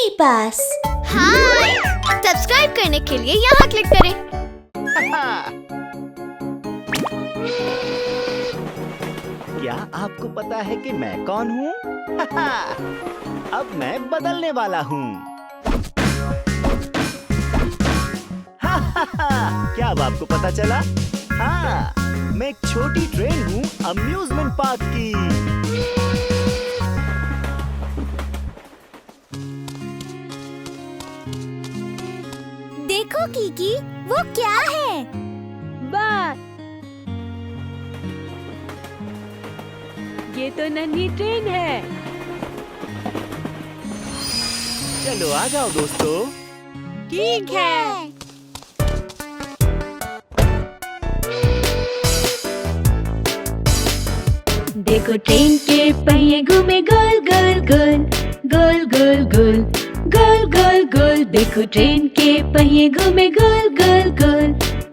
मेरे पास। हाय, सब्सक्राइब करने के लिए यहाँ क्लिक करें। क्या आपको पता है कि मैं कौन हूँ? अब मैं बदलने वाला हूँ। क्या अब आपको पता चला? हाँ, मैं एक छोटी ट्रेन हूँ अम्यूजमेंट पार्क की। देखो कीकी, वो क्या है? वाह, ये तो नन्ही ट्रेन है। चलो आ जाओ दोस्तों। ठीक है। देखो ट्रेन के पहिए घूमे गोल गोल गोल गोल गोल गोल गोल गोल गोल। देखो ट्रेन के पहिए घूमे गोल गोल गोल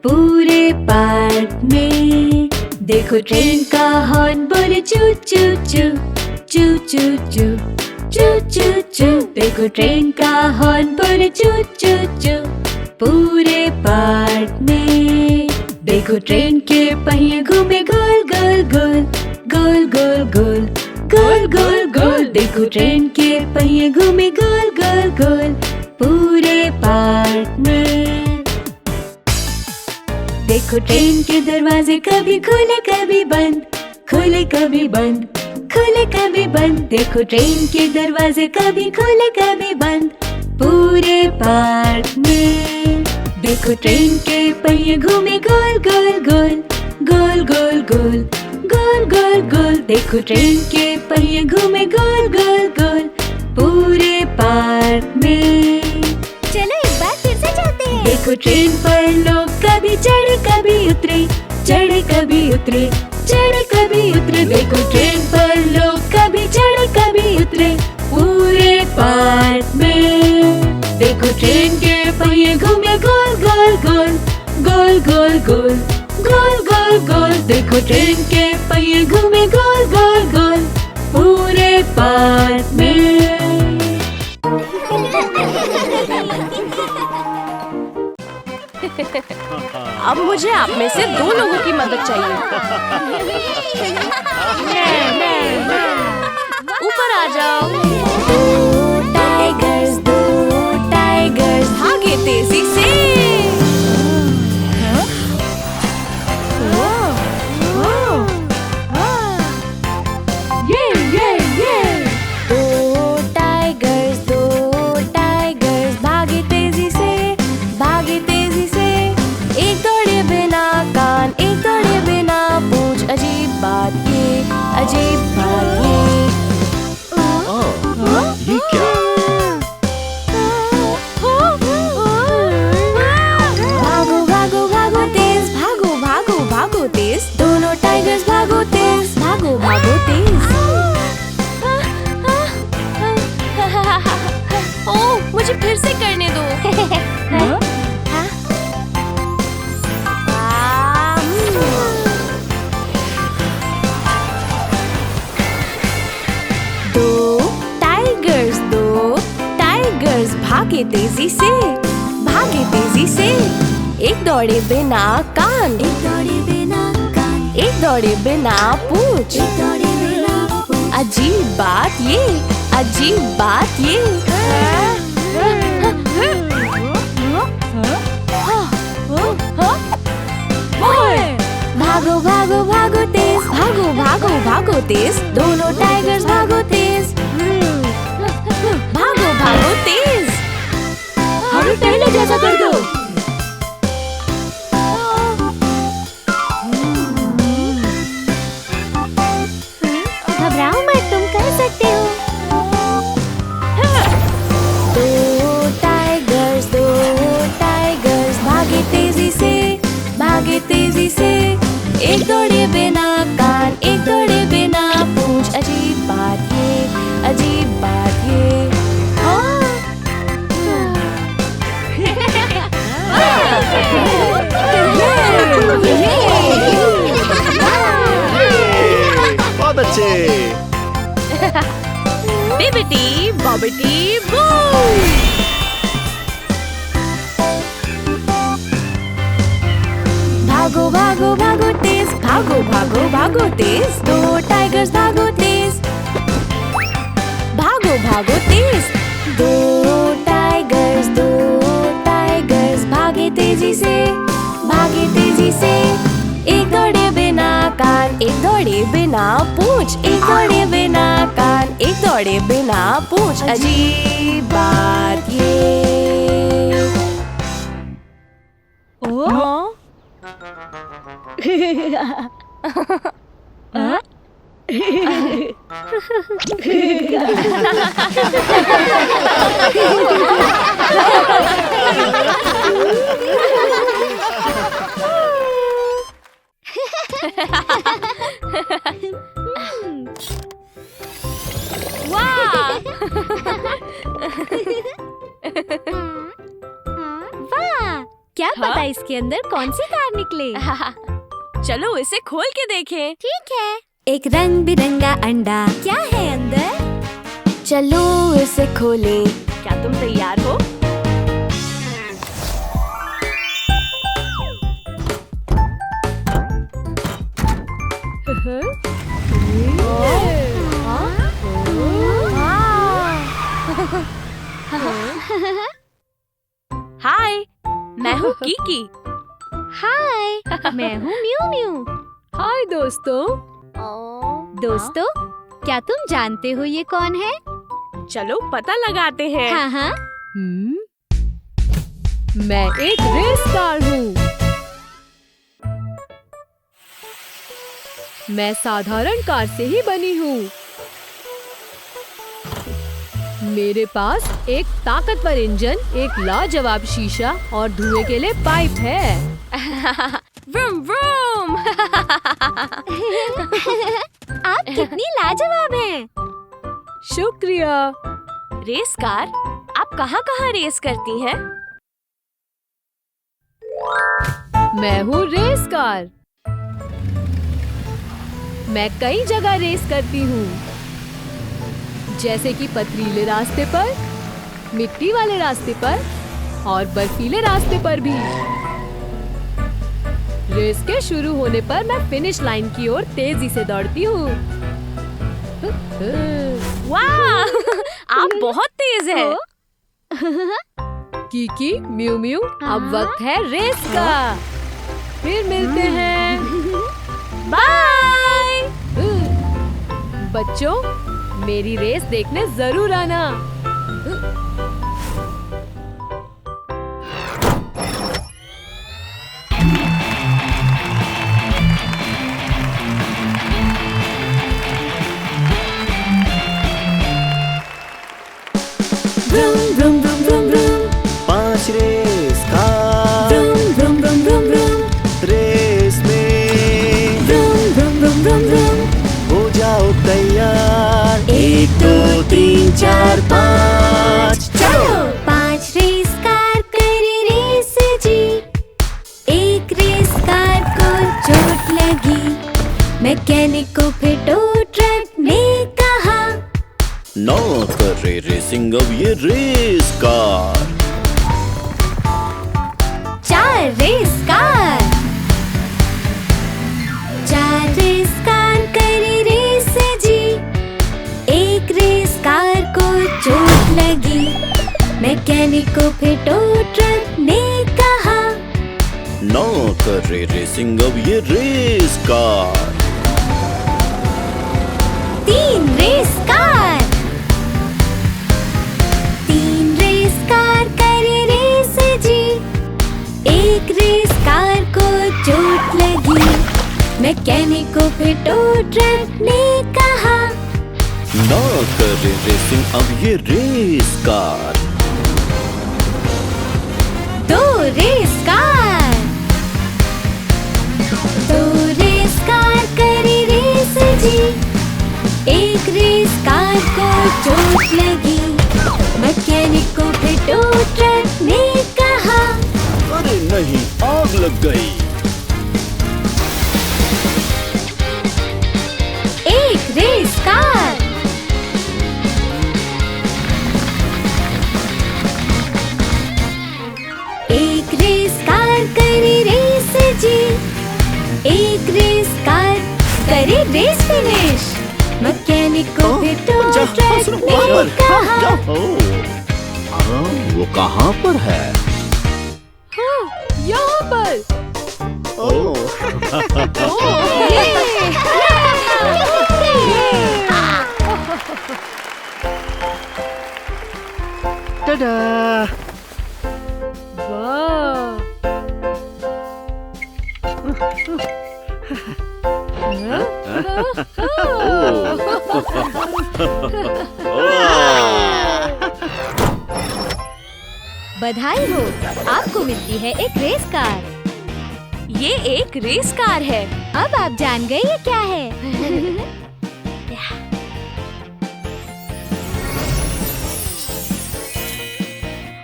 पूरे पार्क में। देखो ट्रेन का हॉर्न बोले चू चू चू चू चू चू चू चू चू। देखो ट्रेन का हॉर्न बोले चू चू चू पूरे पार्क में। देखो ट्रेन के पहिए घूमे गोल गोल गोल गोल गोल गोल गोल गोल गोल। देखो ट्रेन के पहिए घूमे गोल गोल गोल पूरे पार्क में। देखो ट्रेन के दरवाजे कभी खुले कभी बंद, खुले कभी बंद, खुले कभी बंद। देखो ट्रेन के दरवाजे कभी खुले कभी बंद पूरे पार्क में। देखो ट्रेन के पहिए घूमे गोल गोल गोल गोल गोल गोल गोल गोल गोल। देखो ट्रेन के पहिए घूमे गोल गोल गोल पूरे पार्क में। चलो एक बार फिर से चलते हैं। देखो ट्रेन पर लोग कभी चढ़े कभी उतरे, चढ़े कभी उतरे, चढ़े कभी उतरे। देखो ट्रेन पर लोग कभी चढ़े कभी उतरे पूरे पार्क में। देखो ट्रेन के पहिए घूमे गोल गोल गोल गोल गोल गोल गोल गोल गोल। देखो ट्रेन के पहिए घूमे गोल गोल गोल पूरे पार्क में। अब मुझे आप में से 2 लोगों की मदद चाहिए। ऊपर आ जाओ। दो टाइगर्स भागे तेजी से। दो टाइगर्स भागे तेजी से, भागे तेजी से। एक दौड़े बिना कान, एक दौड़े बिना पूंछ। अजीब बात ये, अजीब बात ये। ये क्या? भागो भागो भागो तेज, भागो भागो भागो तेज। दोनों टाइगर्स भागो तेज, भागो भागो तेज। ओह, मुझे फिर से करने दो। दो टाइगर्स भागे तेजी से, भागे तेजी से। एक दौड़े बिना कान, एक दौड़े बिना कान। एक दौड़े बिना पूंछ, एक दौड़े बिना पूंछ। अजीब बात ये, अजीब बात ये। भागो भागो भागो तेज, भागो भागो भागो तेज। दोनों टाइगर्स भागो तेज, भागो भागो तेज। हमें पहले जैसा कर दो। घबराओ मत, तुम कर सकते हो। दो टाइगर्स भागे तेजी से, भागे तेजी से। एक दौड़े बिना कान, एक दौड़े बिना पूंछ। अजीब बात ये, अजीब बात ये। बहुत अच्छे। बिबिटी बॉबिटी बू। भागो भागो भागो तेज, भागो भागो भागो तेज, दो टाइगर्स भागो तेज, भागो भागो तेज, दो टाइगर्स भागे तेजी से, भागे तेजी से। एक दौड़े बिना कान, एक दौड़े बिना पूंछ, एक दौड़े बिना कान, एक दौड़े बिना पूंछ। अजीब बात ये। हाँ? वाह, क्या पता इसके अंदर कौन सी कार निकले। चलो इसे खोल के देखें। ठीक है। एक रंग बिरंगा अंडा, क्या है अंदर? चलो इसे खोलें। क्या तुम तैयार हो? हाय, मैं हूँ कीकी। हाय, मैं हूँ म्यू म्यू। हाय दोस्तों। दोस्तों, क्या तुम जानते हो ये कौन है? चलो पता लगाते हैं। हाँ हाँ। मैं एक रेस कार हूँ। मैं साधारण कार से ही बनी हूँ। मेरे पास एक ताकतवर इंजन, एक लाजवाब शीशा और धुएं के लिए पाइप है। Vroom vroom. आप कितनी लाजवाब हैं। शुक्रिया। रेस कार, आप कहाँ रेस करती हैं? मैं हूँ रेस कार। मैं कई जगह रेस करती हूँ, जैसे कि पथरीले रास्ते पर, मिट्टी वाले रास्ते पर और बर्फीले रास्ते पर भी। रेस के शुरू होने पर मैं फिनिश लाइन की ओर तेजी से दौड़ती हूँ। वाह, आप बहुत तेज हैं। कीकी, म्यू म्यू, अब वक्त है रेस का। फिर मिलते हैं। बाय। बच्चों, मेरी रेस देखने जरूर आना। Vroom vroom vroom vroom vroom, 5 race car vroom vroom vroom vroom vroom, race में vroom vroom vroom vroom vroom. हो जाओ तैयार। 1 2 3 4 5 चलो। 5 रेस कार करे रेस जी। एक रेस कार को चोट लगी, मैकेनिक को फिटो ट्रक ने कहा। ना करे रेसिंग अब ये race car. 4 race car, 4 race car करे रेस जी। एक रेस कार को चोट लगी, मैकेनिक को फिटो ट्रक ने कहा। ना करे रेसिंग अब ये race car. 3 race car, 3 race car करे रेस जी। एक रेस कार को चोट लगी, मैकेनिक को फिटो ट्रक ने कहा। ना करे रेसिंग अब ये race car. 2 race car, 2 race car करे रेस जी। एक रेस कार को चोट लगी, मैकेनिक को फिटो ट्रक ने कहा। अरे नहीं, आग लग गई। 1 रेस कार, 1 रेस कार करे रेस जी। करे रेस फिनिश। मैकेनिक को भी तो ट्रैक ने कहा। वो कहाँ पर है? हाँ, यहाँ पर। टाडा! वाह! बधाई हो, आपको मिलती है एक रेस कार। ये एक रेस कार है। अब आप जान गए ये क्या है।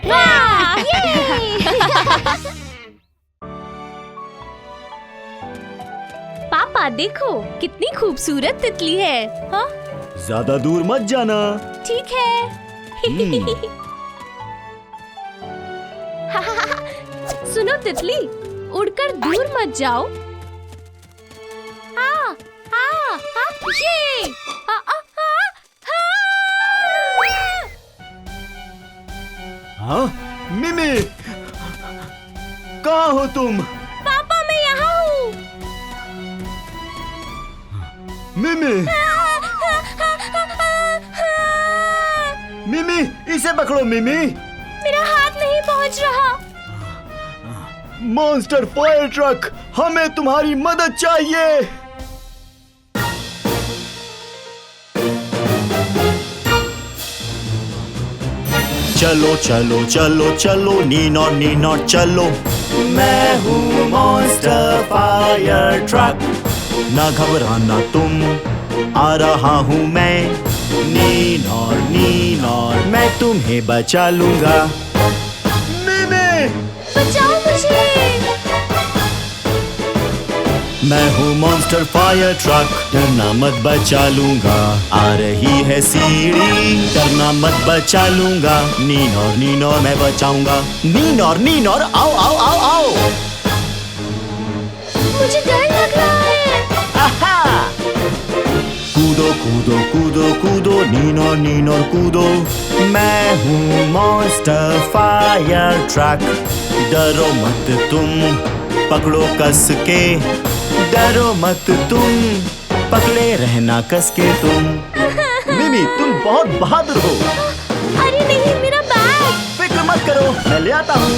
वाह! पापा देखो कितनी खूबसूरत तितली है। हाँ ज्यादा दूर मत जाना। ठीक है। सुनो तितली, उड़कर दूर मत जाओ। हाँ, हाँ, हाँ, ये, हाँ, हाँ, हाँ, मिमी, कहाँ हो तुम? पापा मैं यहाँ हूँ। मिमी, मिमी, इसे पकड़ो मिमी। मेरा हाथ नहीं पहुँच रहा। मॉन्स्टर फायर ट्रक, हमें तुम्हारी मदद चाहिए। चलो चलो चलो चलो नीनो चलो। मैं हूँ मॉन्स्टर फायर ट्रक, ना घबराना तुम, आ रहा हूँ मैं। नीनो मैं तुम्हें बचा लूंगा। मिमी, बचाओ मुझे। मैं हूँ मॉन्स्टर फायर ट्रक, डरना मत बचा लूंगा। आ रही है सीढ़ी, डरना मत बचा लूंगा। नीनो मैं बचाऊंगा। नीनो आओ आओ आओ आओ। मुझे डर लग रहा है। आहा! कूदो कूदो कूदो कूदो नीनो कूदो। मैं हूँ मॉन्स्टर फायर ट्रक, डरो मत तुम, पकड़ो कस के। डरो मत तुम, पकड़े रहना कस के तुम। मिमी, तुम बहुत बहादुर हो। अरे नहीं, मेरा बैग। फिक्र मत करो, मैं ले आता हूँ।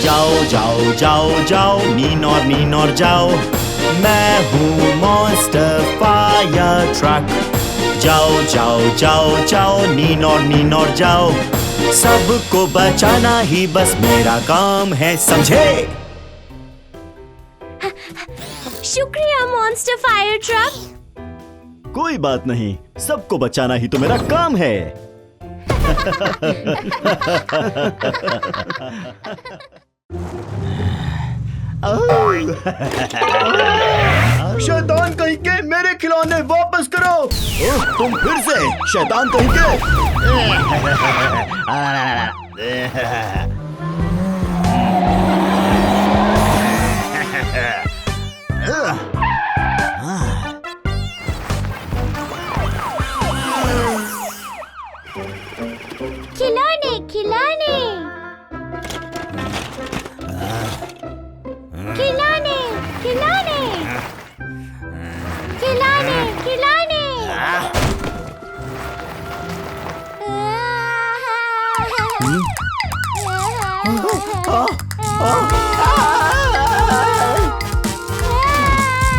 जाओ जाओ जाओ जाओ नीनो जाओ। मैं हूँ मॉन्स्टर फायर ट्रक, जाओ जाओ जाओ जाओ नीनो जाओ। सबको बचाना ही बस मेरा काम है, समझे? शुक्रिया मॉन्स्टर फायर ट्रक। कोई बात नहीं, सबको बचाना ही तो मेरा काम है। शैतान कहीं के, मेरे खिलौने वापस करो। ओह, तुम फिर से शैतान कहीं के। खिलौने खिलौने खिलौने खिलौने खिलौने खिलौने।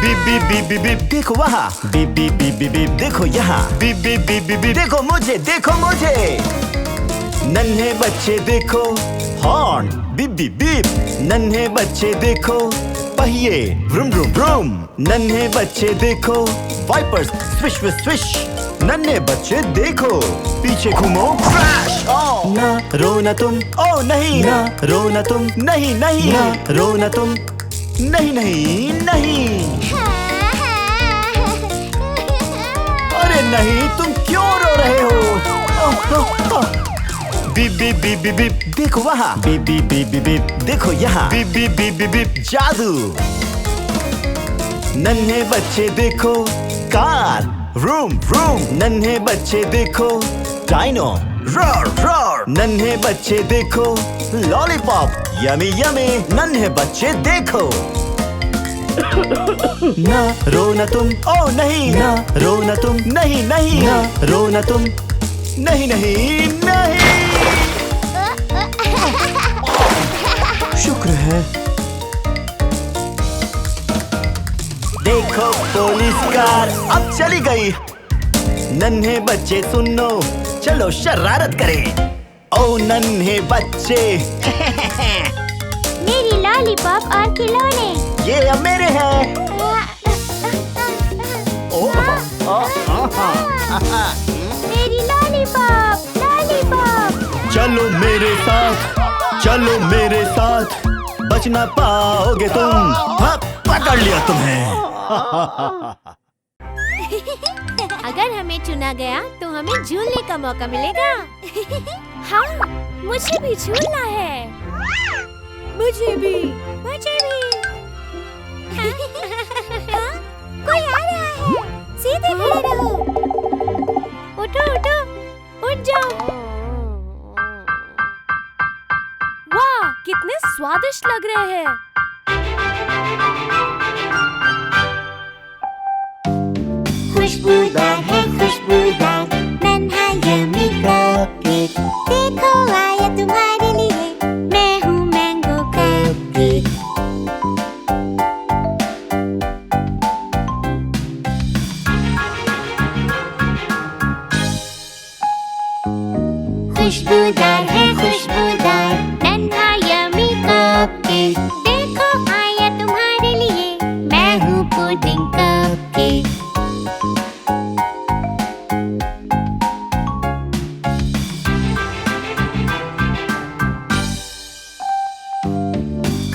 Beep beep beep beep beep, देखो वहाँ। Beep beep beep beep beep, देखो यहाँ। Beep beep beep beep beep, देखो मुझे, देखो मुझे। नन्हे बच्चे देखो, हॉर्न बीप बीप बीप। नन्हे बच्चे देखो, पहिए व्रुम व्रुम व्रुम। नन्हे बच्चे देखो, वाइपर्स स्विश स्विश स्विश। नन्हे बच्चे देखो, पीछे घूमो, क्रैश। ना रोना तुम, ओ नहीं। ना रोना तुम, नहीं नहीं। ना रोना तुम, नहीं नहीं नहीं। अरे नहीं, तुम क्यों रो रहे हो? Beep beep beep beep beep, देखो वहाँ। Beep beep beep beep beep, देखो यहाँ। Beep beep beep beep beep, जादू। नन्हे बच्चे देखो कार रूम रूम। नन्हे बच्चे देखो डाइनो रोर रोर। नन्हे बच्चे देखो लॉलीपॉप यमी यमी। नन्हे बच्चे देखो ना रोना तुम, ओ नहीं ना रोना तुम, नहीं नहीं ना रोना तुम, नहीं नहीं नहीं। शुक्र है। देखो पुलिस कार अब चली गई। नन्हे बच्चे सुनो, चलो शरारत करें। ओ नन्हे बच्चे मेरी लॉलीपॉप और खिलौने। ये अब मेरे हैं। मेरी लॉलीपॉप लॉलीपॉप। चलो मेरे साथ, चलो मेरे साथ, बच ना पाओगे तुम। हाँ, पकड़ लिया तुम्हें। अगर हमें चुना गया तो हमें झूलने का मौका मिलेगा। हाँ, मुझे भी झूलना है। मुझे भी, मुझे भी। हाँ, कोई आ रहा है। सीधे खड़े रहो। उठो उठो, उठ जाओ। वाह, कितने स्वादिष्ट लग रहे हैं। खुशबूदार है खुशबूदार नन्हा यम्मी कपकेक। देखो आया तुम्हारे लिए, मैं हूँ मैंगो कपकेक। खुशबूदार है खुशबूदार नन्हा यम्मी कपकेक। देखो आया तुम्हारे लिए, मैं हूँ पुडिंग कपकेक।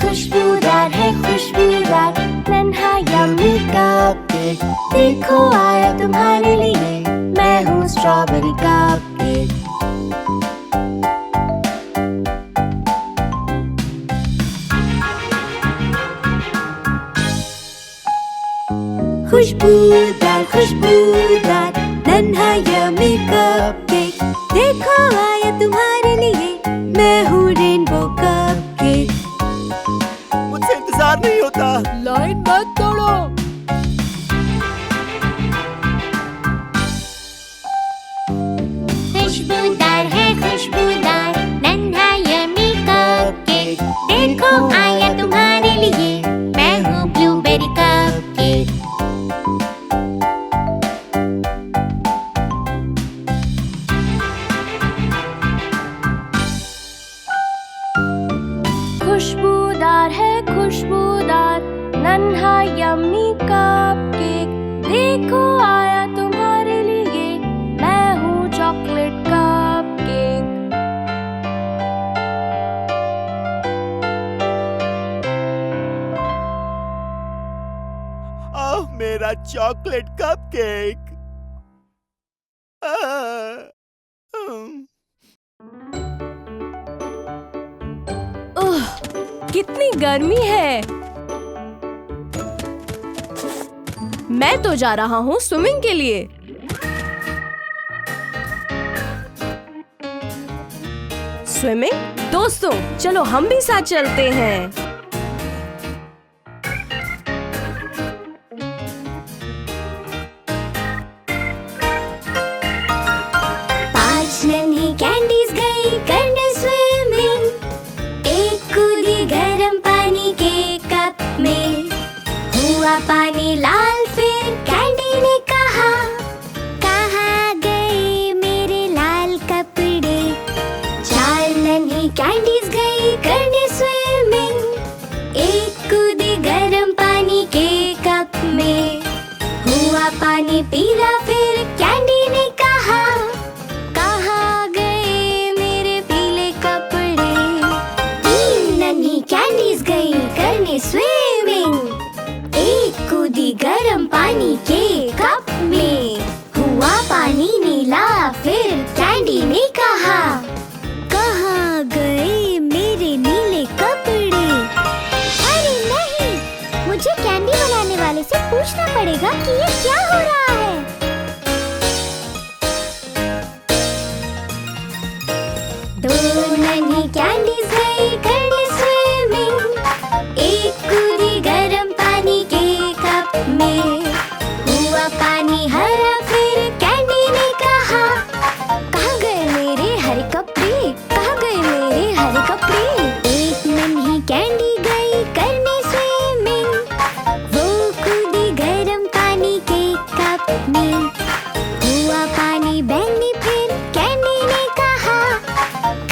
खुशबूदार है खुशबूदार नन्हा यम्मी कपकेक। देखो आया तुम्हारे लिए, मैं हूँ स्ट्रॉबेरी कपकेक। खुशबूदार खुशबूदार नन्हा यम्मी कपकेक। देखो आया तुम्हारे लिए, मैं हूँ रेनबो कपकेक। मुझसे इंतजार नहीं होता। लाइन मत तोड़ो। खुशबूदार है खुशबूदार नन्हा यम्मी कपकेक। देखो आया तुम्हारे लिए, मैं हूँ ब्लूबेरी कपकेक। खुशबूदार है खुशबूदार नन्हा यम्मी कपकेक। देखो आया तुम्हारे लिए, मैं हूँ चॉकलेट कपकेक। ओह मेरा चॉकलेट कपकेक। ओह, कितनी गर्मी है। मैं तो जा रहा हूँ स्विमिंग के लिए। स्विमिंग? दोस्तों, चलो हम भी साथ चलते हैं। पांच नन्ही कैंडीज गई करने स्विमिंग। एक कूदी गर्म पानी के कप में, हुआ पानी लाल फिर कैंडी ने कहा, कहाँ गए मेरे लाल कपड़े। चार नन्ही कैंडीज गई करने स्विमिंग। एक कूदी गर्म पानी के कप में, हुआ पानी पीला फिर कैंडी ने कहा, कहाँ गए मेरे पीले कपड़े। तीन नन्ही कैंडीज गई करने स्विमिंग। एक कूदी गर्म पानी के कप में, हुआ पानी नीला फिर कैंडी ने कहा, कहाँ गए मेरे नीले कपड़े। अरे नहीं, मुझे कैंडी बनाने वाले से कि ये क्या हो रहा है? दो नन्ही कैंडीज गई करने स्विमिंग, एक कूदी गर्म पानी के कप में, हुआ पानी हरा फिर कैंडी ने कहा, कहाँ गए मेरे हरे कपड़े, कहाँ गए मेरे हरे कपड़े? एक नन्ही कैंडी गई करने स्विमिंग, वो कूदी गर्म पानी के कप में, हुआ पानी बैंगनी फिर कैंडी ने कहा,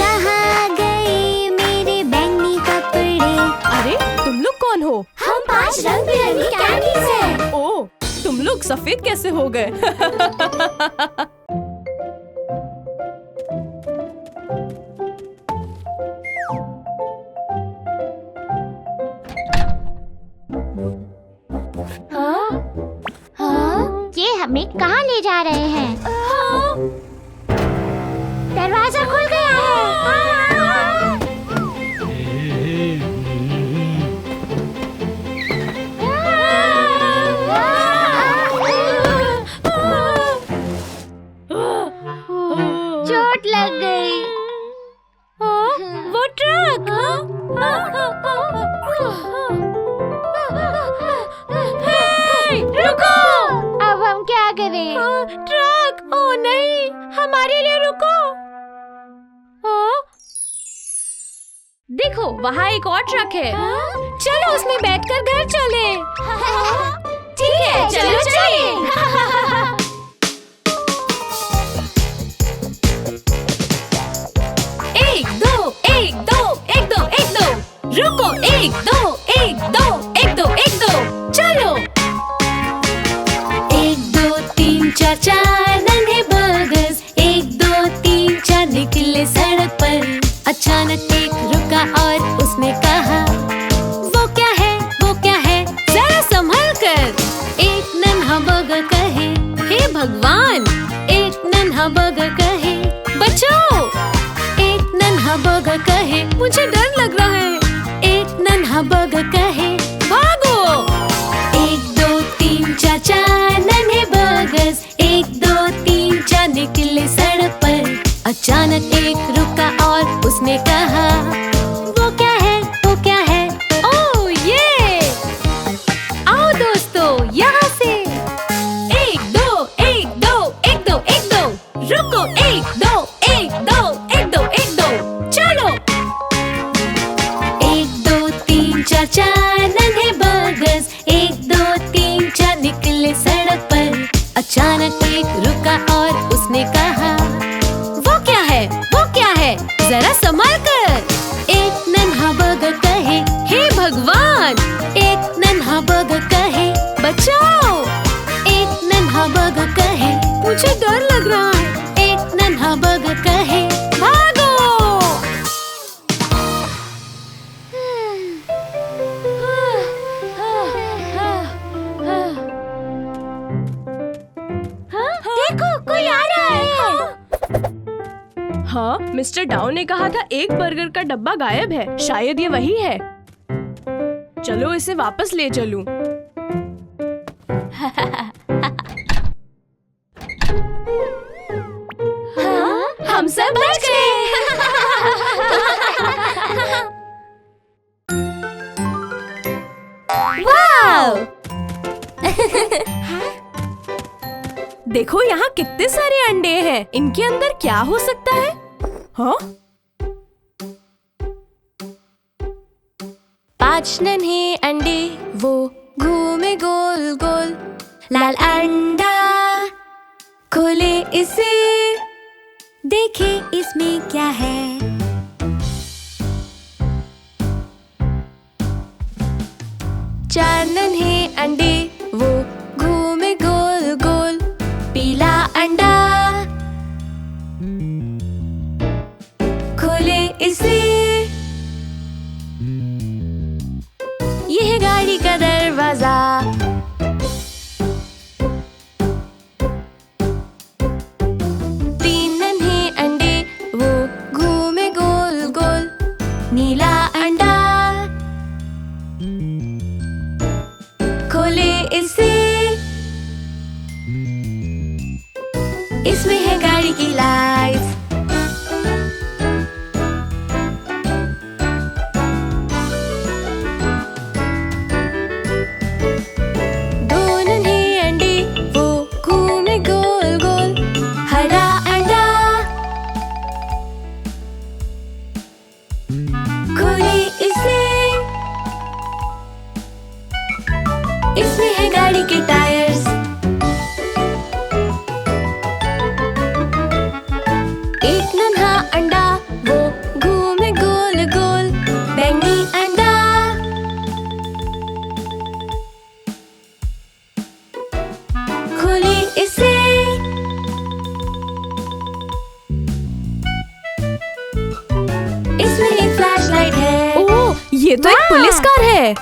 कहाँ गए मेरे बैंगनी कपड़े? अरे तुम लोग कौन हो? हम 5 रंग बिरंगी कैंडीज हैं। ओ, तुम लोग सफेद कैसे हो गए? ये हमें कहाँ ले जा रहे हैं? दरवाजा खुल गया है। चोट लग गई। वो ट्रक। रुको! अब हम क्या करें? ट्रक! ओ नहीं, हमारे लिए रुको। देखो वहाँ एक और ट्रक है। चलो उसमें बैठकर घर चले। ठीक है, चलो चलिए। एक दो एक दो एक दो एक दो, रुको एक दो एक दो एक दो एक दो, चलो। 1 2 3 4 4 नन्हे बर्गर्स, 1 2 3 4 निकले सड़क पर। अचानक एक रुका और उसने कहा, वो क्या है, जरा संभल कर। एक नन्हा बर्गर कहे, हे भगवान। एक नन्हा बर्गर कहे, बचाओ। एक नन्हा बर्गर कहे, मुझे डर लग रहा है। एक नन्हा बर्गर कहे, भागो। 1 2 3 4 4 नन्हे बर्गर्स, 1 2 3 4 निकले सड़क पर। अचानक एक रुका और उसने कहा, वो क्या है, ओह ये। आओ दोस्तों यहाँ से। 1 2 1 2 1 2 1 2, रुको 1 2 1 2 1 2 1 2, चलो। 1 2 3 4 4 नन्हे बर्गर्स, 1 2 3 4 निकले सड़क पर। अचानक एक रुका और उसने कहा, वो क्या है, जरा संभल कर। एक नन्हा बर्गर कहे, हे भगवान। एक नन्हा बर्गर कहे, बचाओ। एक नन्हा बर्गर कहे, मुझे डर लग रहा है। एक नन्हा बर्गर कहे, भागो। देखो, कोई आ रहा है। हाँ, मिस्टर डाउ ने कहा था एक बर्गर का डब्बा गायब है। शायद ये वही है। चलो इसे वापस ले चलूं। हम सब बच गए। वाव! देखो यहाँ कितने सारे अंडे हैं। इनके अंदर क्या हो सकता है? हाँ? 5 नन्हे अंडे, वो घूमे गोल गोल। लाल अंडा, खोले इसे, देखे इसमें क्या है। चार नन्हे अंडे, वो घूमे गोल गोल। पीला अंडा, खोले इसे, यह है गाड़ी का दरवाजा। तीन नन्हे अंडे, वो घूमे गोल गोल। नीला अंडा, खोले इसे, ये तो एक पुलिस कार है।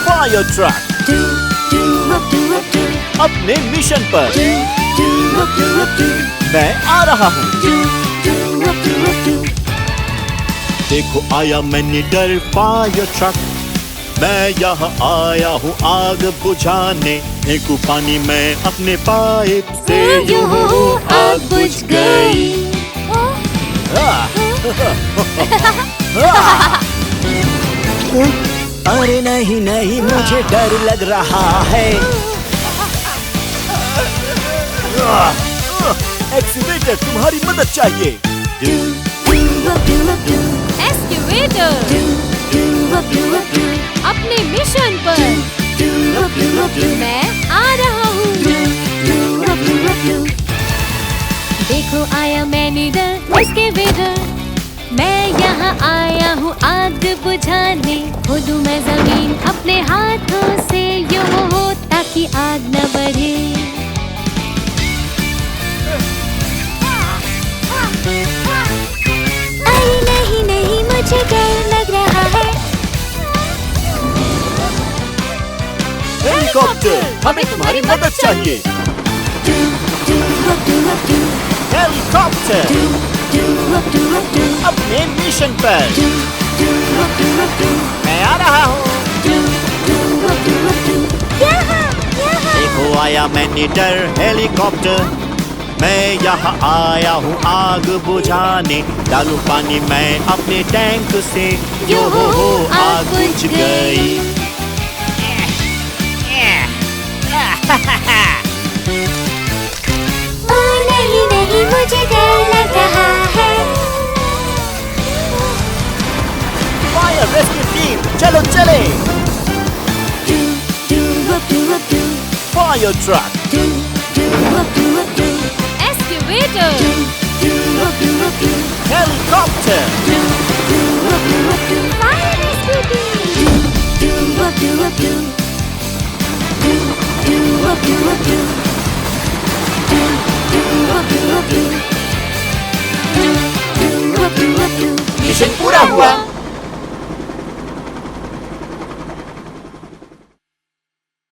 फायर ट्रक अपने मिशन पर। मैं आ रहा हूँ। देखो आया मैं निडर फायर ट्रक। मैं यहाँ आया हूँ आग बुझाने। फेंकू पानी मैं अपने पाइप से, यूं आग बुझ गई। अरे नहीं नहीं, मुझे डर लग रहा है। एक्सीवेटर, तुम्हारी मदद चाहिए। एक्सकेवेटर अपने मिशन पर। मैं आ रहा हूँ। देखो आया मैं निडर एक्सकेवेटर। मैं यहाँ आया हूँ आग बुझाने। खोदूं मैं जमीन अपने हाथों से, यूं हो ताकि आग न बढ़े। अरे नहीं नहीं, मुझे डर लग रहा है। हेलीकॉप्टर, हमें तुम्हारी मदद चाहिए। हेलीकॉप्टर अपने मिशन पर। मैं आ रहा हूँ। देखो आया मैं निडर हेलीकॉप्टर। मैं यहाँ आया हूँ आग बुझाने। डालू पानी मैं अपने टैंक से, यो हो आग बुझ गई। नहीं नहीं, मुझे डर लग रहा है। फायर रेस्क्यू टीम, चलो चले। Fire truck, excavator helicopter, mission पूरा हुआ।